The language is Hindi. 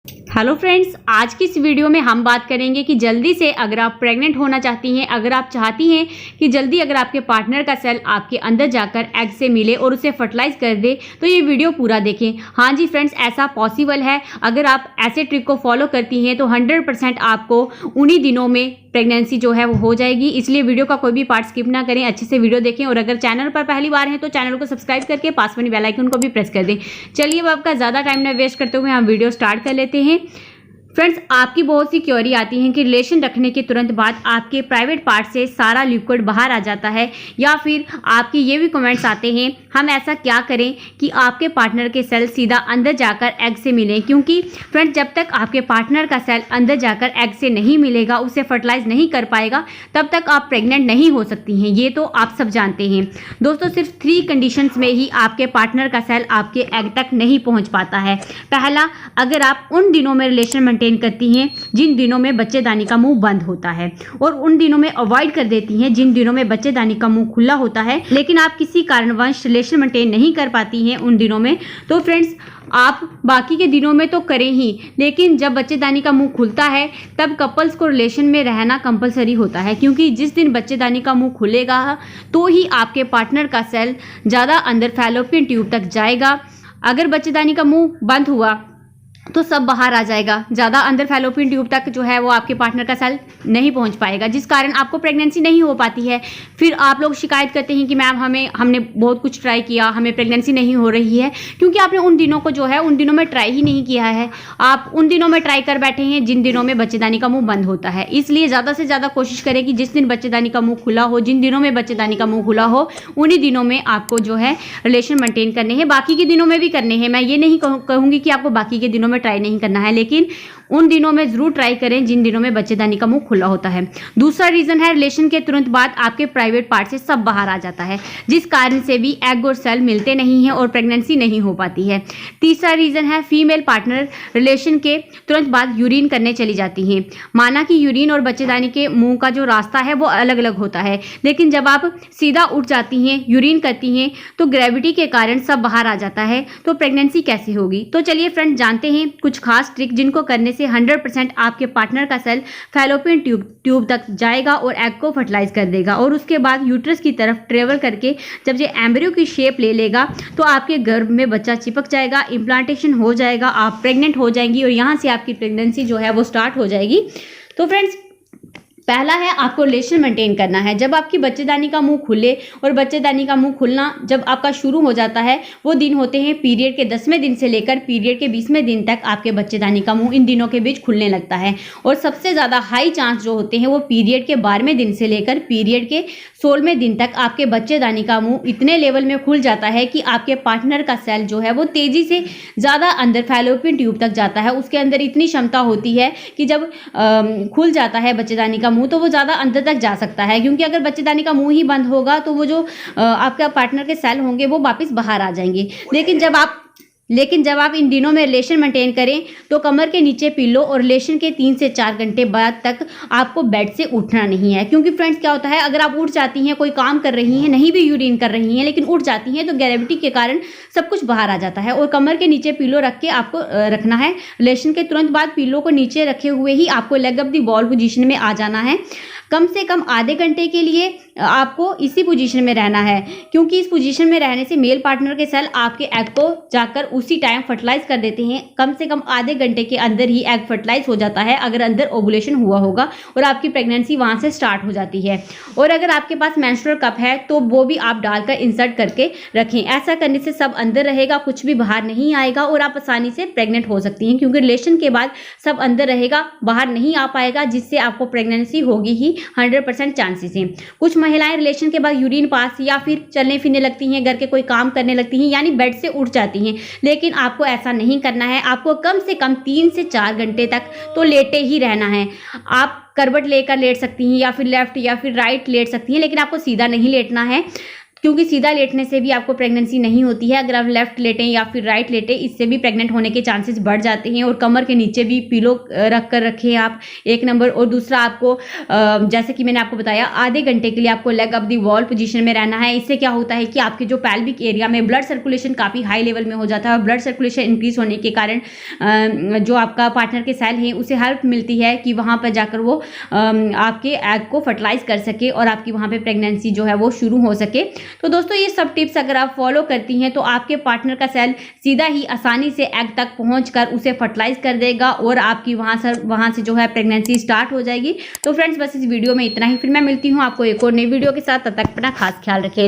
हेलो फ्रेंड्स, आज की इस वीडियो में हम बात करेंगे कि जल्दी से अगर आप प्रेग्नेंट होना चाहती हैं, अगर आप चाहती हैं कि जल्दी अगर आपके पार्टनर का सेल आपके अंदर जाकर एग से मिले और उसे फर्टिलाइज कर दे, तो ये वीडियो पूरा देखें। हाँ जी फ्रेंड्स, ऐसा पॉसिबल है। अगर आप ऐसे ट्रिक को फॉलो करती हैं तो 100% आपको उन्हीं दिनों में प्रेगनेंसी जो है वो हो जाएगी। इसलिए वीडियो का कोई भी पार्ट स्किप ना करें, अच्छे से वीडियो देखें और अगर चैनल पर पहली बार हैं तो चैनल को सब्सक्राइब करके पास में बेल आइकन को भी प्रेस कर दें। चलिए अब आपका ज़्यादा टाइम ना वेस्ट करते हुए हम वीडियो स्टार्ट कर लेते हैं। फ्रेंड्स, आपकी बहुत सी क्वेरी आती हैं कि रिलेशन रखने के तुरंत बाद आपके प्राइवेट पार्ट से सारा लिक्विड बाहर आ जाता है, या फिर आपके ये भी कमेंट्स आते हैं हम ऐसा क्या करें कि आपके पार्टनर के सेल सीधा अंदर जाकर एग से मिलें। क्योंकि फ्रेंड्स, जब तक आपके पार्टनर का सेल अंदर जाकर एग से नहीं मिलेगा, उसे फर्टिलाइज नहीं कर पाएगा, तब तक आप प्रेग्नेंट नहीं हो सकती हैं। ये तो आप सब जानते हैं दोस्तों। सिर्फ 3 कंडीशंस में ही आपके पार्टनर का सेल आपके एग तक नहीं पहुंच पाता है। पहला, अगर आप उन दिनों में रिलेशन मेंटेन करती हैं जिन दिनों में बच्चेदानी का मुंह बंद होता है, और उन दिनों में अवॉइड कर देती हैं जिन दिनों में बच्चेदानी का मुंह खुला होता है, लेकिन आप किसी कारणवश रिलेशन मेंटेन नहीं कर पाती हैं उन दिनों में, तो फ्रेंड्स आप बाकी के दिनों में तो करें ही, लेकिन जब बच्चेदानी का मुंह खुलता है तब कपल्स को रिलेशन में रहना कंपलसरी होता है। क्योंकि जिस दिन बच्चेदानी का मुंह खुलेगा तो ही आपके पार्टनर का सेल ज़्यादा अंदर फैलोपियन ट्यूब तक जाएगा। अगर बच्चेदानी का मुंह बंद हुआ तो सब बाहर आ जाएगा, ज़्यादा अंदर फैलोपियन ट्यूब तक जो है वो आपके पार्टनर का सेल नहीं पहुंच पाएगा, जिस कारण आपको प्रेगनेंसी नहीं हो पाती है। फिर आप लोग शिकायत करते हैं कि मैम हमने बहुत कुछ ट्राई किया, हमें प्रेगनेंसी नहीं हो रही है, क्योंकि आपने उन दिनों को जो है उन दिनों में ट्राई ही नहीं किया है। आप उन दिनों में ट्राई कर बैठे हैं जिन दिनों में बच्चेदानी का मुँह बंद होता है। इसलिए ज़्यादा से ज़्यादा कोशिश करें कि जिस दिन बच्चेदानी का मुँह खुला हो, जिन दिनों में बच्चेदानी का मुँह खुला हो, उन्हीं दिनों में आपको जो है रिलेशन मेंटेन करने हैं। बाकी के दिनों में भी करने हैं, मैं ये नहीं कहूँगी कि आपको बाकी के दिनों में ट्राई नहीं करना है, लेकिन उन दिनों में जरूर ट्राई करें जिन दिनों में बच्चेदानी का मुंह खुला होता है। दूसरा रीजन है, रिलेशन के तुरंत बाद आपके प्राइवेट पार्ट से सब बाहर आ जाता है, जिस कारण से भी एग और सेल मिलते नहीं हैं और प्रेगनेंसी नहीं हो पाती है। तीसरा रीजन है, फीमेल पार्टनर रिलेशन के तुरंत बाद यूरिन करने चली जाती हैं। माना कि यूरिन और बच्चेदानी के मुंह का जो रास्ता है वो अलग अलग होता है, लेकिन जब आप सीधा उठ जाती हैं, यूरिन करती हैं, तो ग्रेविटी के कारण सब बाहर आ जाता है, तो प्रेगनेंसी कैसे होगी। तो चलिए फ्रेंड, जानते हैं कुछ खास ट्रिक जिनको करने से 100% आपके पार्टनर का सेल फैलोपियन ट्यूब तक जाएगा और एग को फर्टिलाइज कर देगा, और उसके बाद यूट्रस की तरफ ट्रेवल करके जब ये एम्ब्रियो की शेप ले लेगा तो आपके गर्भ में बच्चा चिपक जाएगा, इम्प्लांटेशन हो जाएगा, आप प्रेग्नेंट हो जाएंगी और यहाँ से आपकी प्रेगनेंसी जो है वो स्टार्ट हो जाएगी। तो फ्रेंड्स, पहला है, आपको रिलेशन मेंटेन करना है। जब आपकी बच्चेदानी का मुंह खुले, और बच्चेदानी का मुंह खुलना जब आपका शुरू हो जाता है, वो दिन होते हैं पीरियड के 10वें दिन से लेकर पीरियड के 20वें दिन तक आपके बच्चेदानी का मुंह इन दिनों के बीच खुलने लगता है। और सबसे ज़्यादा हाई चांस जो होते हैं वो पीरियड के 12वें दिन से लेकर पीरियड के 16वें दिन तक आपके बच्चेदानी का मुंह इतने लेवल में खुल जाता है कि आपके पार्टनर का सेल जो है वो तेज़ी से ज़्यादा अंदर फैलोपियन ट्यूब तक जाता है। उसके अंदर इतनी क्षमता होती है कि जब खुल जाता है बच्चेदानी का मुंह तो वो ज़्यादा अंदर तक जा सकता है। क्योंकि अगर बच्चेदानी का मुंह ही बंद होगा तो वो जो आपका पार्टनर के सेल होंगे वो वापस बाहर आ जाएंगे। लेकिन जब आप इन दिनों में रिलेशन मेंटेन करें तो कमर के नीचे पिलो, और रिलेशन के 3 से 4 घंटे बाद तक आपको बेड से उठना नहीं है। क्योंकि फ्रेंड्स, क्या होता है, अगर आप उठ जाती हैं, कोई काम कर रही हैं, नहीं भी यूरिन कर रही हैं, लेकिन उठ जाती हैं, तो ग्रेविटी के कारण सब कुछ बाहर आ जाता है। और कमर के नीचे पिलो रख के आपको रखना है। रिलेशन के तुरंत बाद पिलो को नीचे रखे हुए ही आपको leg up the ball position में आ जाना है। कम से कम आधे घंटे के लिए आपको इसी पोजीशन में रहना है, क्योंकि इस पोजीशन में रहने से मेल पार्टनर के सेल आपके एग को जाकर उसी टाइम फर्टिलाइज कर देते हैं। कम से कम आधे घंटे के अंदर ही एग फर्टिलाइज हो जाता है, अगर अंदर ओवुलेशन हुआ होगा, और आपकी प्रेगनेंसी वहां से स्टार्ट हो जाती है। और अगर आपके पास मेंस्ट्रुअल कप है तो वो भी आप डालकर इंसर्ट करके रखें। ऐसा करने से सब अंदर रहेगा, कुछ भी बाहर नहीं आएगा, और आप आसानी से प्रेग्नेंट हो सकती हैं। क्योंकि रिलेशन के बाद सब अंदर रहेगा, बाहर नहीं आ पाएगा, जिससे आपको प्रेगनेंसी होगी ही 100% चांसेस हैं। कुछ महिलाएं रिलेशन के बाद यूरिन पास या फिर चलने फिरने लगती हैं, घर के कोई काम करने लगती हैं, यानी बेड से उठ जाती हैं, लेकिन आपको ऐसा नहीं करना है। आपको कम से कम 3 से 4 घंटे तक तो लेटे ही रहना है। आप करवट लेकर लेट सकती हैं, या फिर लेफ्ट या फिर राइट लेट सकती हैं, लेकिन आपको सीधा नहीं लेटना है। क्योंकि सीधा लेटने से भी आपको प्रेगनेंसी नहीं होती है। अगर आप लेफ्ट लेटें या फिर राइट लेटें, इससे भी प्रेग्नेंट होने के चांसेस बढ़ जाते हैं। और कमर के नीचे भी पिलो रख कर रखें आप, एक नंबर। और दूसरा, आपको जैसे कि मैंने आपको बताया, आधे घंटे के लिए आपको leg up the wall position में रहना है। इससे क्या होता है कि आपके जो पैल्विक एरिया में ब्लड सर्कुलेशन काफ़ी हाई लेवल में हो जाता है और ब्लड सर्कुलेशन इंक्रीज होने के कारण जो आपका पार्टनर के सेल हैं उसे हेल्प मिलती है कि वहाँ पर जाकर वो आपके एग को फर्टिलाइज कर सके और आपकी वहाँ पे प्रेगनेंसी जो है वो शुरू हो सके। तो दोस्तों, ये सब टिप्स अगर आप फॉलो करती हैं तो आपके पार्टनर का सेल सीधा ही आसानी से एग तक पहुंचकर उसे फर्टिलाइज कर देगा और आपकी वहां से जो है प्रेगनेंसी स्टार्ट हो जाएगी। तो फ्रेंड्स, बस इस वीडियो में इतना ही। फिर मैं मिलती हूँ आपको एक और नई वीडियो के साथ। तब तक अपना खास ख्याल रखें।